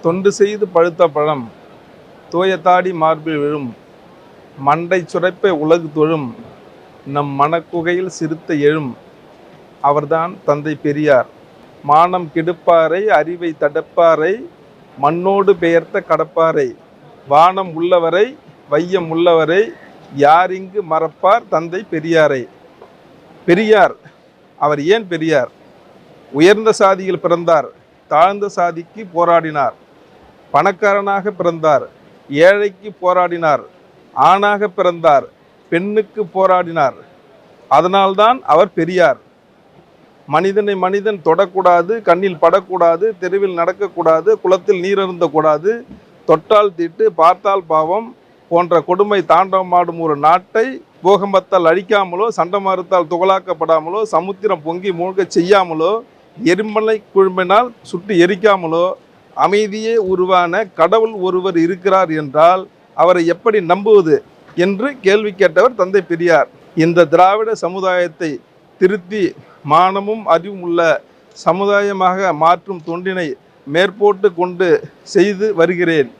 தொண்டு செய்து பழுத்த பழம் தோயத்தாடி மார்பில் விழும் மண்டை சுரைப்பை உலகு தொழும் நம் மனக்குகையில் சிறுத்த எழும் அவர்தான் தந்தை பெரியார். மானம் கெடுப்பாரை அறிவை தடுப்பாரை மண்ணோடு பெயர்த்த கடப்பாரை வானம் உள்ளவரை வையம் உள்ளவரை யாரிங்கு மறப்பார் தந்தை பெரியாரை. பெரியார் அவர் ஏன் பெரியார்? உயர்ந்த சாதியில் பிறந்தார், தாழ்ந்த சாதிக்கு போராடினார். பணக்காரனாக பிறந்தார், ஏழைக்கு போராடினார். ஆணாக பிறந்தார், பெண்ணுக்கு போராடினார். அதனால்தான் அவர் பெரியார். மனிதனை மனிதன் தொடக்கூடாது, கண்ணில் படக்கூடாது, தெருவில் நடக்கக்கூடாது, குளத்தில் நீர் அருந்தக்கூடாது, தொட்டால் தீட்டு பார்த்தால் பாவம் போன்ற கொடுமை தாண்டவமாடும் ஒரு நாட்டை பூகம்பத்தால் அழிக்காமலோ, சண்டமாறுத்தால் துகளாக்கப்படாமலோ, சமுத்திரம் பொங்கி மூழ்க செய்யாமலோ, எரிமலை குழும்பினால் சுட்டு எரிக்காமலோ அமைதியே உருவான கடவுள் ஒருவர் இருக்கிறார் என்றால் அவரை எப்படி நம்புவது என்று கேள்வி கேட்டவர் தந்தை பெரியார். இந்த திராவிட சமுதாயத்தை திருத்தி மானமும் அறிவும் உள்ள சமுதாயமாக மாற்றும் தொண்டினை மேற்போட்டு கொண்டு செய்து வருகிறேன்.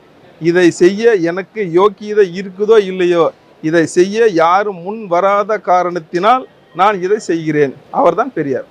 இதை செய்ய எனக்கு யோக்கியதை இருக்குதோ இல்லையோ, இதை செய்ய யாரும் முன் வராத காரணத்தினால் நான் இதை செய்கிறேன். அவர்தான் பெரியார்.